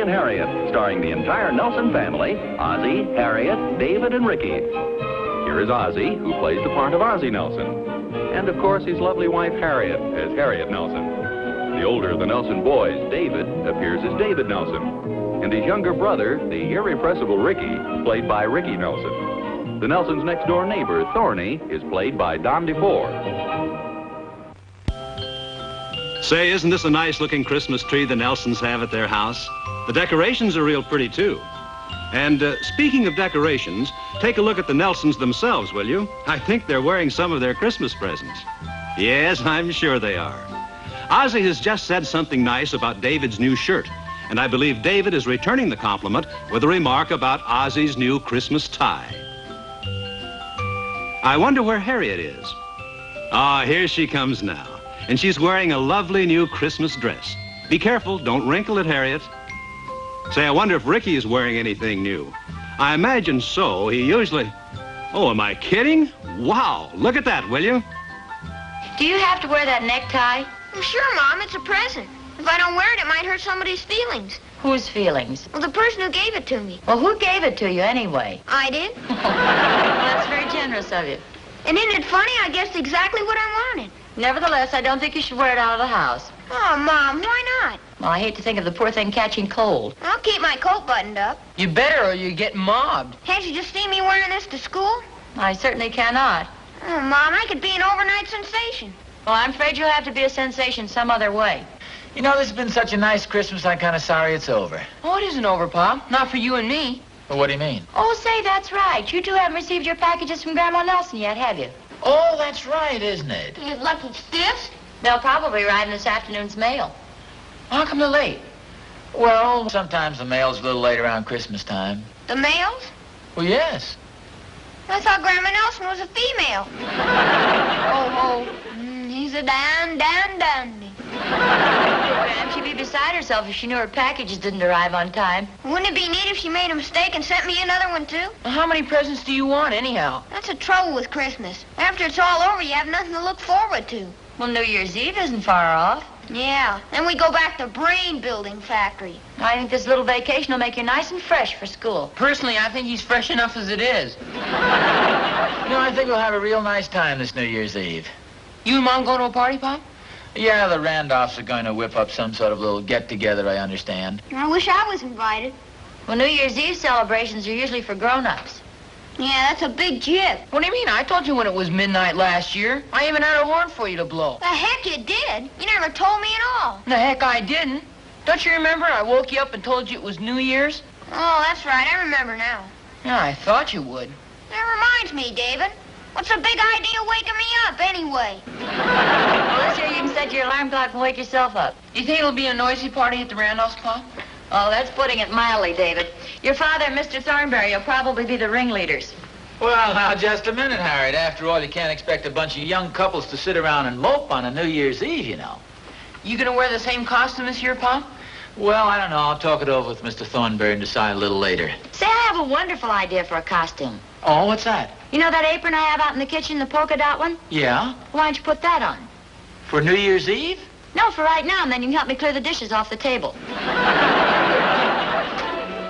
Ozzie and Harriet, starring the entire Nelson family, Ozzie, Harriet, David, and Ricky. Here is Ozzie, who plays the part of Ozzie Nelson. And, of course, his lovely wife, Harriet, as Harriet Nelson. The older of the Nelson boys, David, appears as David Nelson. And his younger brother, the irrepressible Ricky, played by Ricky Nelson. The Nelsons' next-door neighbor, Thorny, is played by Don DeFore. Say, isn't this a nice-looking Christmas tree the Nelsons have at their house? The decorations are real pretty, too. And speaking of decorations, take a look at the Nelsons themselves, will you? I think they're wearing some of their Christmas presents. Yes, I'm sure they are. Ozzie has just said something nice about David's new shirt, and I believe David is returning the compliment with a remark about Ozzie's new Christmas tie. I wonder where Harriet is. Ah, here she comes now. And she's wearing a lovely new Christmas dress. Be careful, don't wrinkle it, Harriet. Say, I wonder if Ricky is wearing anything new. I imagine so. He usually... Oh, am I kidding? Wow, look at that, will you? Do you have to wear that necktie? Well, sure, Mom, it's a present. If I don't wear it, it might hurt somebody's feelings. Whose feelings? Well, the person who gave it to me. Well, who gave it to you anyway? I did. Well, that's very generous of you. And isn't it funny? I guessed exactly what I wanted. Nevertheless, I don't think you should wear it out of the house. Oh, Mom, why not? Well, I hate to think of the poor thing catching cold. I'll keep my coat buttoned up. You better or you get mobbed. Can't you just see me wearing this to school? I certainly cannot. Oh, Mom, I could be an overnight sensation. Well, I'm afraid you'll have to be a sensation some other way. You know, this has been such a nice Christmas, I'm kind of sorry it's over. Oh, it isn't over, Pop. Not for you and me. Well, what do you mean? Oh, say, that's right. You two haven't received your packages from Grandma Nelson yet, have you? Oh, that's right, isn't it? You lucky stiffs. They'll probably arrive in this afternoon's mail. How come they're late? Well, sometimes the mail's a little late around Christmas time. The males? Well, yes. I thought Grandma Nelson was a female. He's a dandy. Graham, she'd be beside herself if she knew her packages didn't arrive on time. Wouldn't it be neat if she made a mistake and sent me another one, too? Well, how many presents do you want, anyhow? That's the trouble with Christmas. After it's all over, you have nothing to look forward to. Well, New Year's Eve isn't far off. Yeah, then we go back to brain building factory. I think this little vacation will make you nice and fresh for school. Personally, I think he's fresh enough as it is. You know, I think we'll have a real nice time this New Year's Eve. You and Mom going to a party, Pop? Yeah, the Randolphs are going to whip up some sort of little get-together, I understand. I wish I was invited. Well, New Year's Eve celebrations are usually for grown-ups. Yeah, that's a big jip. What do you mean? I told you when it was midnight last year. I even had a horn for you to blow. The heck you did. You never told me at all. The heck I didn't. Don't you remember I woke you up and told you it was New Year's? Oh, that's right. I remember now. Yeah, I thought you would. That reminds me, David. What's the big idea waking me up, anyway? Well, this year you can set your alarm clock and wake yourself up. You think it'll be a noisy party at the Randolphs, Pop? Oh, that's putting it mildly, David. Your father and Mr. Thornberry will probably be the ringleaders. Well, now, just a minute, Harriet. After all, you can't expect a bunch of young couples to sit around and mope on a New Year's Eve, you know. You gonna wear the same costume this year, Pop? Well, I don't know. I'll talk it over with Mr. Thornberry and decide a little later. Say, I have a wonderful idea for a costume. Oh, what's that? You know that apron I have out in the kitchen, the polka dot one? Yeah? Why don't you put that on? For New Year's Eve? No, for right now, and then you can help me clear the dishes off the table.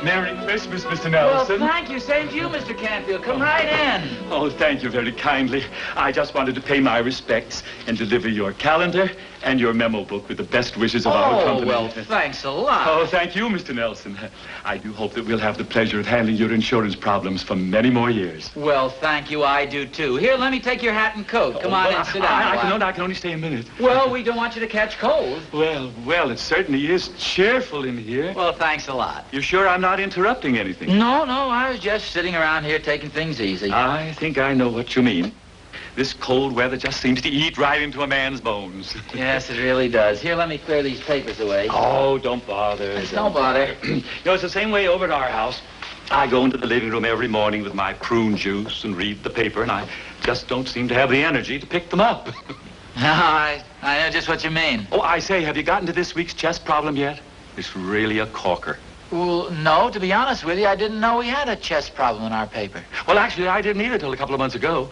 Merry Christmas, Mr. Well, Nelson. thank you. Same to you, Mr. Canfield. Come right in. Oh, thank you very kindly. I just wanted to pay my respects and deliver your calendar and your memo book with the best wishes of our company. Oh, well, thanks a lot. Oh, thank you, Mr. Nelson. I do hope that we'll have the pleasure of handling your insurance problems for many more years. Well, thank you. I do, too. Here, let me take your hat and coat. Come on in, sit down. I can only stay a minute. Well, we don't want you to catch cold. Well, it certainly is cheerful in here. Well, thanks a lot. You sure I'm not interrupting anything? No, I was just sitting around here taking things easy. I think I know what you mean. This cold weather just seems to eat right into a man's bones. Yes, it really does. Here, let me clear these papers away. Oh, don't bother. Don't bother. You know, it's the same way over at our house. I go into the living room every morning with my prune juice and read the paper, and I just don't seem to have the energy to pick them up. I know just what you mean. Oh, I say, have you gotten to this week's chess problem yet? It's really a corker. Well, no, to be honest with you, I didn't know we had a chess problem in our paper. Well, actually, I didn't either till a couple of months ago.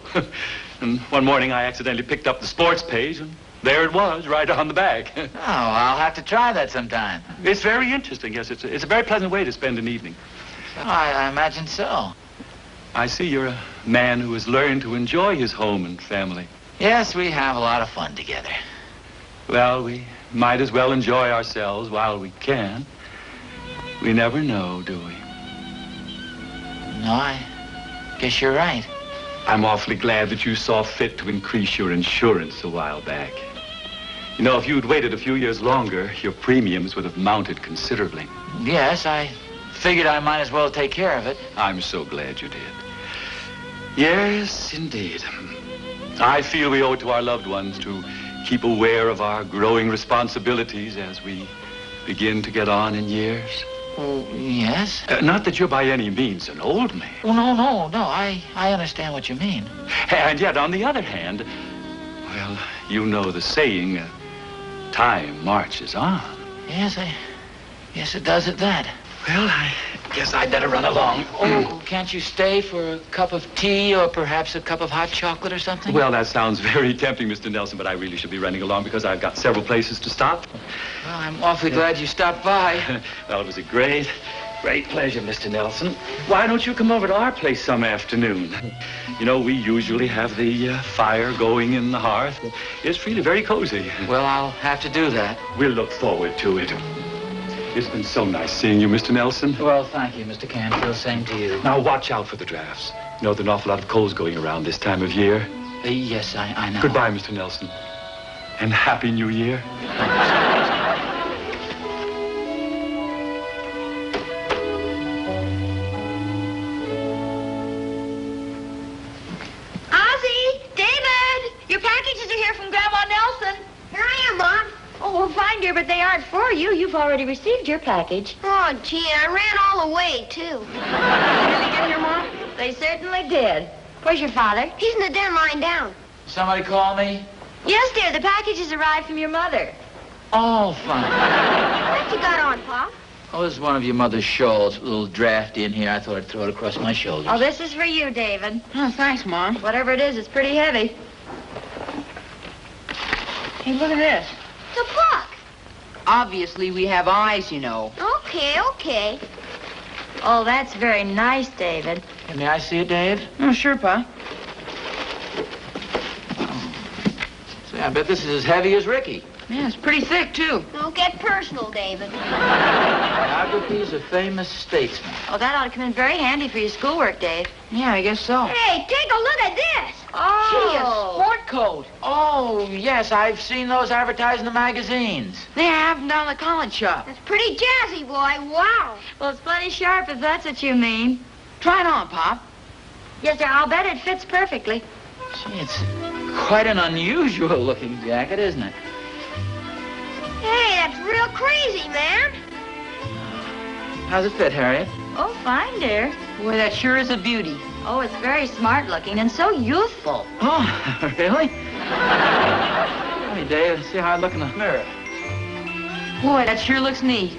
And one morning, I accidentally picked up the sports page, and There it was, right on the back. Oh, I'll have to try that sometime. It's very interesting, yes. It's a very pleasant way to spend an evening. Oh, I imagine so. I see you're a man who has learned to enjoy his home and family. Yes, we have a lot of fun together. Well, we might as well enjoy ourselves while we can. We never know, do we? No, I guess you're right. I'm awfully glad that you saw fit to increase your insurance a while back. You know, if you'd waited a few years longer, your premiums would have mounted considerably. Yes, I figured I might as well take care of it. I'm so glad you did. Yes, indeed. I feel we owe it to our loved ones to keep aware of our growing responsibilities as we begin to get on in years. Oh, yes? Not that you're by any means an old man. Oh, no. I understand what you mean. And yet, on the other hand, well, you know the saying, time marches on. Yes, yes, it does at that. Well, I guess I'd better run along. Oh, can't you stay for a cup of tea or perhaps a cup of hot chocolate or something? Well, that sounds very tempting, Mr. Nelson, but I really should be running along because I've got several places to stop. Well, I'm awfully glad you stopped by. Well, it was a great pleasure, Mr. Nelson. Why don't you come over to our place some afternoon? You know, we usually have the fire going in the hearth. It's really very cozy. Well, I'll have to do that. We'll look forward to it. It's been so nice seeing you, Mr. Nelson. Well, thank you, Mr. Canfield. Same to you. Now, watch out for the drafts. You know, there are an awful lot of colds going around this time of year. Yes, I know. Goodbye, Mr. Nelson. And Happy New Year. Ozzie! David! Your packages are here from Grandma Nelson. Here I am, Mom. Oh, well, fine, dear, but they aren't for you. You've already received your package. Oh, gee, I ran all the way, too. Did they get here, Mom? They certainly did. Where's your father? He's in the den lying down. Somebody call me? Yes, dear, the packages arrived from your mother. Oh, fine. What you got on, Pop? Oh, this is one of your mother's shawls. A little drafty in here. I thought I'd throw it across my shoulders. Oh, this is for you, David. Oh, thanks, Mom. Whatever it is, it's pretty heavy. Hey, look at this. It's a book. Obviously, we have eyes, you know. Okay. Oh, that's very nice, David. May I see it, Dave? Oh, sure, Pa. Say, I bet this is as heavy as Ricky. Yeah, it's pretty thick, too. Don't get personal, David. Biographies of famous statesmen. Oh, that ought to come in very handy for your schoolwork, Dave. Yeah, I guess so. Hey, take a look at this. Oh. Gee, a sport coat. Oh, yes, I've seen those advertised in the magazines. They have them down the college shop. That's pretty jazzy, boy. Wow. Well, it's plenty sharp if that's what you mean. Try it on, Pop. Yes, sir, I'll bet it fits perfectly. Gee, it's quite an unusual-looking jacket, isn't it? Hey, that's real crazy, man. How's it fit, Harriet? Oh, fine, dear. Boy, that sure is a beauty. Oh, it's very smart looking and so youthful. Oh, really? Hey, Dave, see how I look in the mirror. Boy, that sure looks neat.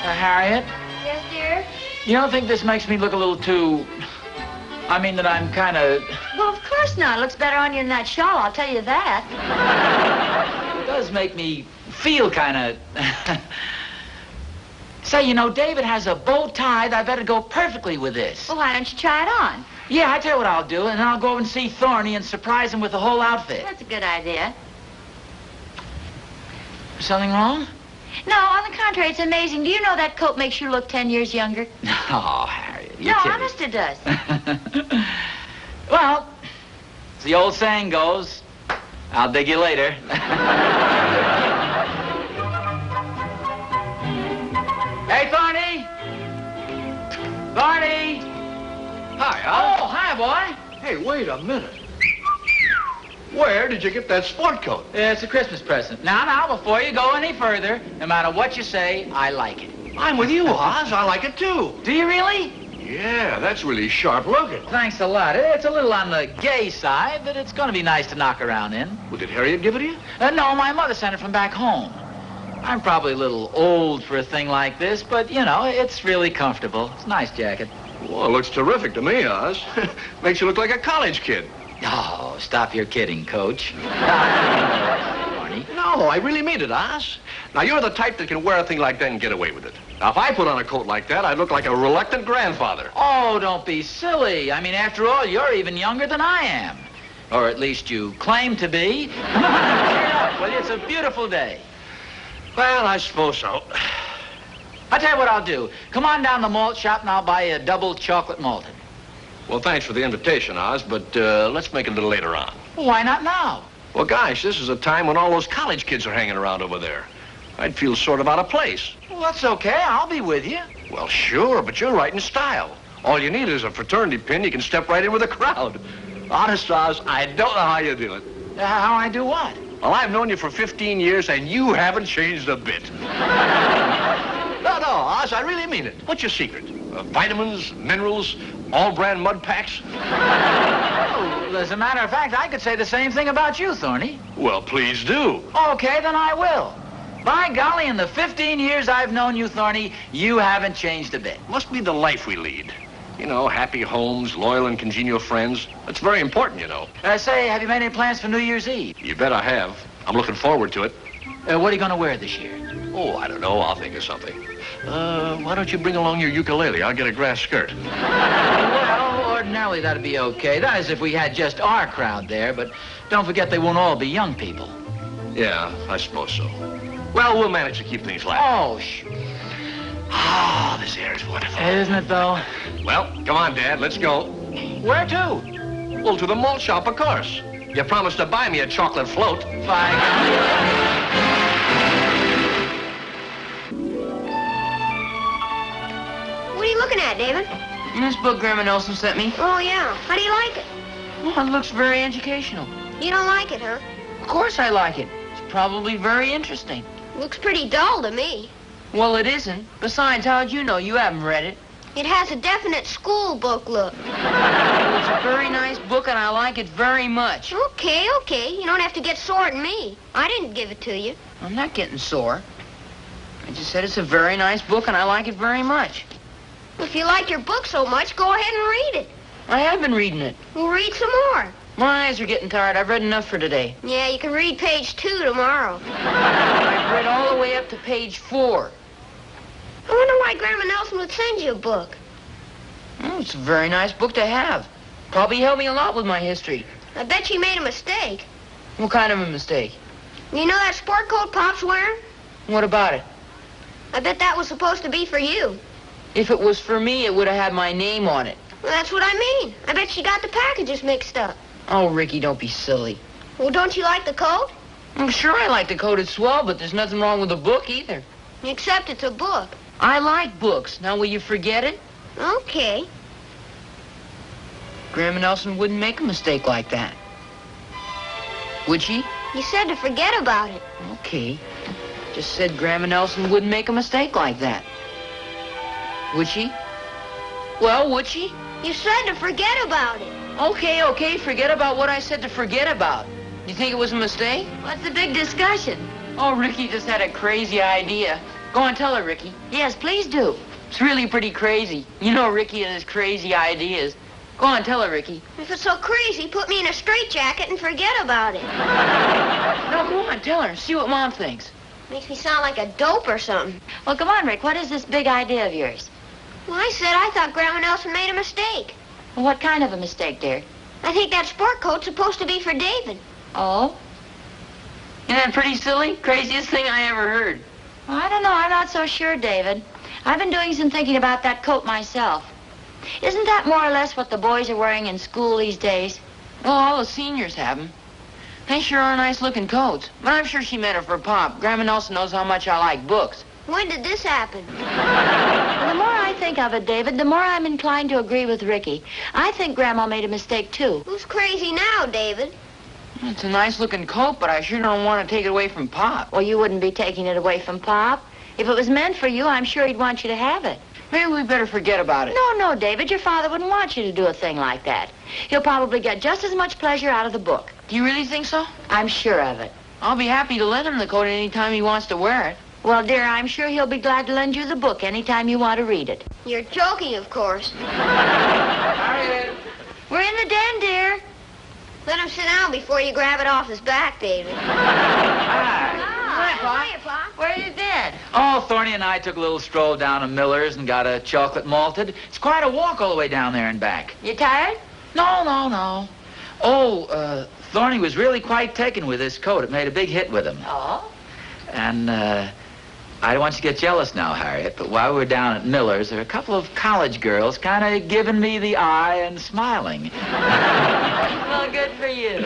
Harriet, Yes, dear? you don't think this makes me look a little too... I mean that I'm kind of... Well, of course not. It looks better on you in that shawl, I'll tell you that. It does make me feel kind of... Say, you know, David has a bow tie that I better go perfectly with this. Well, why don't you try it on? Yeah, I tell you what I'll do, and then I'll go over and see Thorny and surprise him with the whole outfit. That's a good idea. Something wrong? No, on the contrary, it's amazing. Do you know that coat makes you look 10 years younger? Oh, Harriet, you're No, kidding. honest it does. Well, as the old saying goes, I'll dig you later. Hey, Thorny! Thorny! Hi, Al. Oh, hi, boy. Hey, wait a minute. Where did you get that sport coat? It's a Christmas present. Now, before you go any further, no matter what you say, I like it. I'm with you, Oz. I like it too. Do you really? Yeah, that's really sharp looking. Thanks a lot. It's a little on the gay side, but it's going to be nice to knock around in. Well, did Harriet give it to you? No, my mother sent it from back home. I'm probably a little old for a thing like this, but, you know, it's really comfortable. It's a nice jacket. Well, it looks terrific to me, Oz. Makes you look like a college kid. Oh, stop your kidding, Coach. No, I really mean it, Oz. Now, you're the type that can wear a thing like that and get away with it. Now, if I put on a coat like that, I'd look like a reluctant grandfather. Oh, don't be silly. I mean, after all, you're even younger than I am. Or at least you claim to be. Cheer up, will you? It's a beautiful day. Well, I suppose so. I'll tell you what I'll do. Come on down to the malt shop and I'll buy you a double chocolate malted. Well, thanks for the invitation, Oz, but let's make it a little later on. Why not now? Well, gosh, this is a time when all those college kids are hanging around over there. I'd feel sort of out of place. Well, that's okay. I'll be with you. Well, sure, but you're right in style. All you need is a fraternity pin. You can step right in with the crowd. Honest, Oz, I don't know how you do it. How I do what? Well, I've known you for 15 years, and you haven't changed a bit. No, Oz, I really mean it. What's your secret? Vitamins, minerals, all-brand mud packs? Well, as a matter of fact, I could say the same thing about you, Thorny. Well, please do. Okay, then I will. By golly, in the 15 years I've known you, Thorny, you haven't changed a bit. Must be the life we lead. You know, happy homes, loyal and congenial friends. That's very important, you know. Say, have you made any plans for New Year's Eve? You bet I have. I'm looking forward to it. What are you going to wear this year? Oh, I don't know. I'll think of something. Why don't you bring along your ukulele? I'll get a grass skirt. Well, ordinarily that'd be okay. That is if we had just our crowd there, but don't forget they won't all be young people. Yeah, I suppose so. Well, we'll manage to keep things light. Oh, sure. Oh, this air is wonderful. Isn't it, though? Well, come on, Dad. Let's go. Where to? Well, to the malt shop, of course. You promised to buy me a chocolate float. By golly. What are you looking at, David? This book Grandma Nelson sent me. Oh, yeah. How do you like it? Well, it looks very educational. You don't like it, huh? Of course I like it. It's probably very interesting. Looks pretty dull to me. Well, it isn't. Besides, how'd you know? You haven't read it. It has a definite school book look. Well, it's a very nice book, and I like it very much. Okay. You don't have to get sore at me. I didn't give it to you. I'm not getting sore. I just said it's a very nice book, and I like it very much. If you like your book so much, go ahead and read it. I have been reading it. We'll read some more. My eyes are getting tired. I've read enough for today. Yeah, you can read page 2 tomorrow. I've read all the way up to page 4. I wonder why Grandma Nelson would send you a book. Oh, it's a very nice book to have. Probably helped me a lot with my history. I bet she made a mistake. What kind of a mistake? You know that sport coat Pop's wearing? What about it? I bet that was supposed to be for you. If it was for me, it would have had my name on it. Well, that's what I mean. I bet she got the packages mixed up. Oh, Ricky, don't be silly. Well, don't you like the coat? I'm sure I like the coat. It's swell, but there's nothing wrong with the book either. Except it's a book. I like books. Now, will you forget it? Okay. Grandma Nelson wouldn't make a mistake like that. Would she? You said to forget about it. Okay. Just said Grandma Nelson wouldn't make a mistake like that. Would she? Well, would she? You said to forget about it. Okay, forget about what I said to forget about. You think it was a mistake? What's the big discussion? Oh, Ricky just had a crazy idea. Go on, tell her, Ricky. Yes, please do. It's really pretty crazy. You know Ricky and his crazy ideas. Go on, tell her, Ricky. If it's so crazy, put me in a straitjacket and forget about it. No, go on, tell her. See what Mom thinks. Makes me sound like a dope or something. Well, come on, Rick. What is this big idea of yours? Well, I said I thought Grandma Nelson made a mistake. Well, what kind of a mistake, dear? I think that sport coat's supposed to be for David. Oh? Isn't that pretty silly? Craziest thing I ever heard. Well, I don't know. I'm not so sure, David. I've been doing some thinking about that coat myself. Isn't that more or less what the boys are wearing in school these days? Well, all the seniors have them. They sure are nice-looking coats. But I'm sure she meant it for Pop. Grandma Nelson knows how much I like books. When did this happen? Well, the more I think of it, David, the more I'm inclined to agree with Ricky. I think Grandma made a mistake, too. Who's crazy now, David? It's a nice-looking coat, but I sure don't want to take it away from Pop. Well, you wouldn't be taking it away from Pop. If it was meant for you, I'm sure he'd want you to have it. Maybe we better forget about it. No, David, your father wouldn't want you to do a thing like that. He'll probably get just as much pleasure out of the book. Do you really think so? I'm sure of it. I'll be happy to lend him the coat any time he wants to wear it. Well, dear, I'm sure he'll be glad to lend you the book anytime you want to read it. You're joking, of course. Harriet. We're in the den, dear. Let him sit down before you grab it off his back, David. Hi. Hi, Pa. Hiya, Pa. Where have you been? Oh, Thorny and I took a little stroll down to Miller's and got a chocolate malted. It's quite a walk all the way down there and back. You tired? No. Oh, Thorny was really quite taken with this coat. It made a big hit with him. Oh? And, I don't want you to get jealous now, Harriet, but while we were down at Miller's, there were a couple of college girls kind of giving me the eye and smiling. Well, good for you.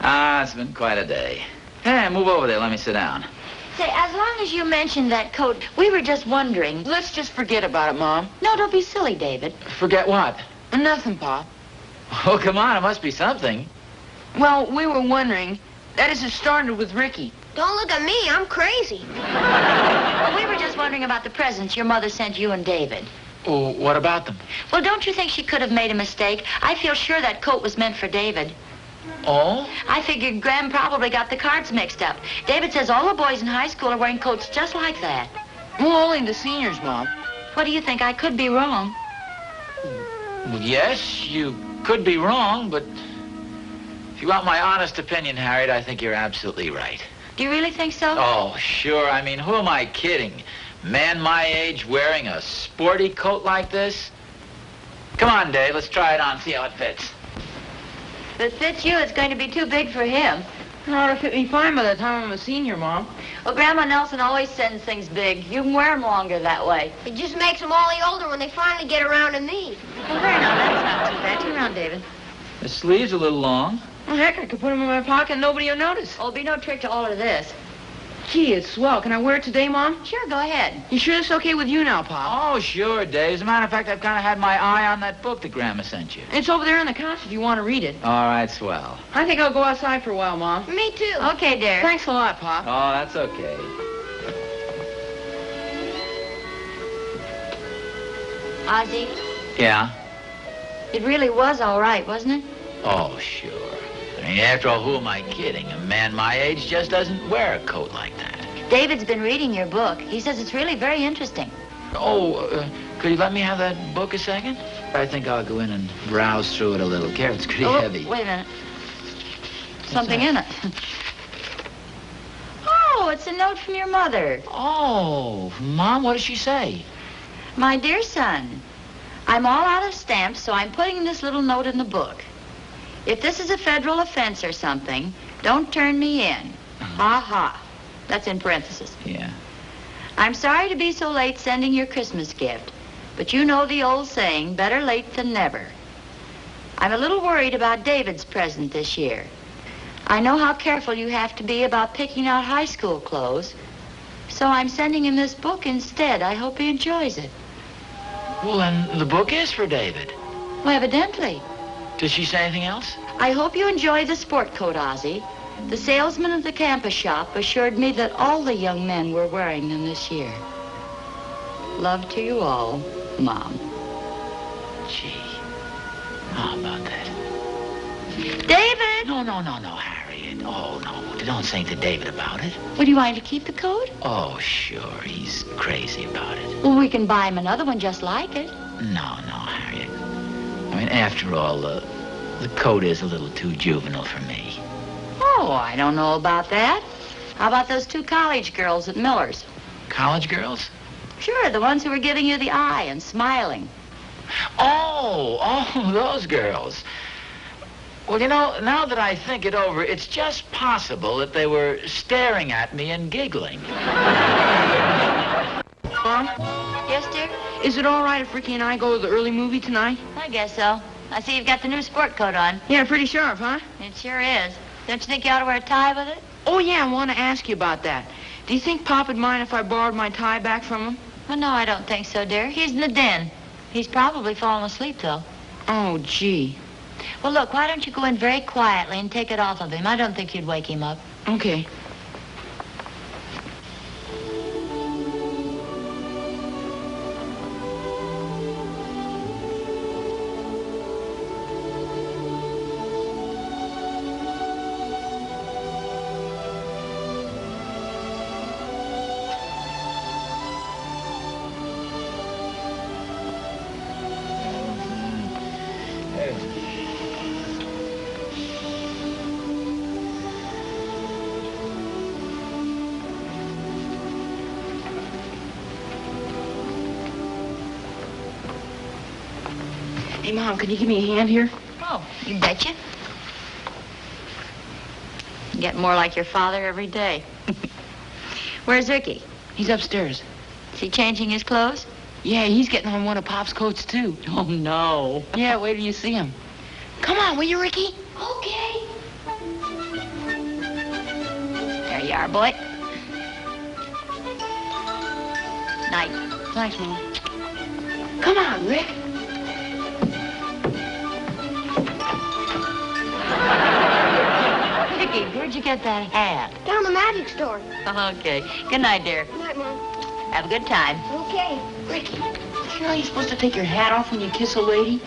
It's been quite a day. Hey, move over there. Let me sit down. Say, as long as you mentioned that coat, we were just wondering. Let's just forget about it, Mom. No, don't be silly, David. Forget what? Nothing, Pa. Oh, come on. It must be something. Well, we were wondering. That is, it started with Ricky. Don't look at me. I'm crazy. Well, we were just wondering about the presents your mother sent you and David. Oh, what about them? Well, don't you think she could have made a mistake? I feel sure that coat was meant for David. Oh? I figured Graham probably got the cards mixed up. David says all the boys in high school are wearing coats just like that. Well, only the seniors, Mom. What do you think? I could be wrong. Well, yes, you could be wrong, but if you want my honest opinion, Harriet, I think you're absolutely right. Do you really think so? Oh, sure. I mean, who am I kidding? Man my age wearing a sporty coat like this? Come on, Dave. Let's try it on, see how it fits. If it fits you, it's going to be too big for him. It ought to fit me fine by the time I'm a senior, Mom. Well, Grandma Nelson always sends things big. You can wear them longer that way. It just makes them all the older when they finally get around to me. Well, there now, that's not too bad. Turn around, David. The sleeve's a little long. Well, heck, I could put them in my pocket and nobody will notice. Oh, it'll be no trick to alter this. Gee, it's swell. Can I wear it today, Mom? Sure, go ahead. You sure it's okay with you now, Pa? Oh, sure, Dave. As a matter of fact, I've kind of had my eye on that book that Grandma sent you. It's over there on the couch if you want to read it. All right, swell. I think I'll go outside for a while, Mom. Me too. Okay, dear. Thanks a lot, Pa. Oh, that's okay. Ozzie, Yeah? it really was all right, wasn't it? Oh, sure. I mean, after all, who am I kidding? A man my age just doesn't wear a coat like that. David's been reading your book. He says it's really very interesting. Oh, could you let me have that book a second? I think I'll go in and browse through it a little. It's pretty heavy. Wait a minute. Something in it. Oh, it's a note from your mother. Oh, Mom, what does she say? My dear son, I'm all out of stamps, so I'm putting this little note in the book. If this is a federal offense or something, don't turn me in. Ha ha. That's in parentheses. Yeah. I'm sorry to be so late sending your Christmas gift, but you know the old saying, better late than never. I'm a little worried about David's present this year. I know how careful you have to be about picking out high school clothes, so I'm sending him this book instead. I hope he enjoys it. Well, then the book is for David. Well, evidently. Did she say anything else? I hope you enjoy the sport coat, Ozzie. The salesman at the campus shop assured me that all the young men were wearing them this year. Love to you all, Mom. Gee, how about that? David! No, Harriet. Oh, no. Don't say to David about it. Would you want to keep the coat? Oh, sure. He's crazy about it. Well, we can buy him another one just like it. No, Harriet. I mean, after all, the coat is a little too juvenile for me. Oh, I don't know about that. How about those two college girls at Miller's? College girls? Sure, the ones who were giving you the eye and smiling. Oh, those girls. Well, you know, now that I think it over, it's just possible that they were staring at me and giggling. Mom, Yes, dear? is it all right if Ricky and I go to the early movie tonight? I guess so. I see you've got the new sport coat on. Yeah, pretty sharp, huh? It sure is. Don't you think you ought to wear a tie with it? Oh, yeah, I want to ask you about that. Do you think Pop'd mind if I borrowed my tie back from him? Well, no, I don't think so, dear. He's in the den. He's probably fallen asleep, though. Oh, gee. Well, look, why don't you go in very quietly and take it off of him? I don't think you'd wake him up. Okay. Hey, Mom, can you give me a hand here? Oh, you betcha. You get more like your father every day. Where's Ricky? He's upstairs. Is he changing his clothes? Yeah, he's getting on one of Pop's coats, too. Oh, no. Yeah, wait till you see him. Come on, will you, Ricky? Okay. There you are, boy. Night. Thanks, Mom. Come on, Rick. Ricky, where'd you get that hat? Down the magic store. Okay. Good night, dear. Good night, Mom. Have a good time. Okay. Ricky, you know you're supposed to take your hat off when you kiss a lady?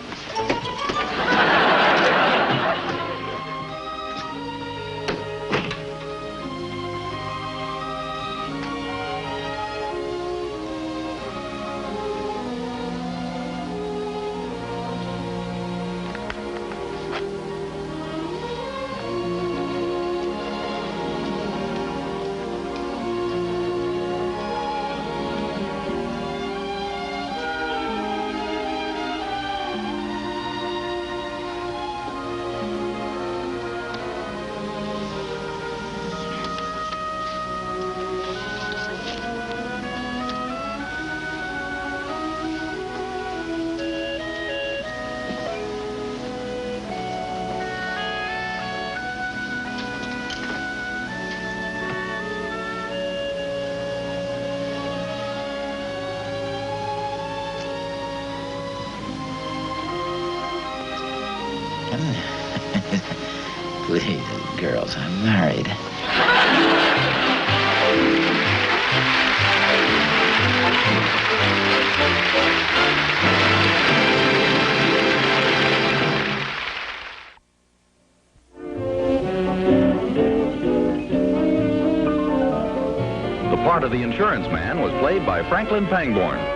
Please, girls, I'm married. The part of the insurance man was played by Franklin Pangborn.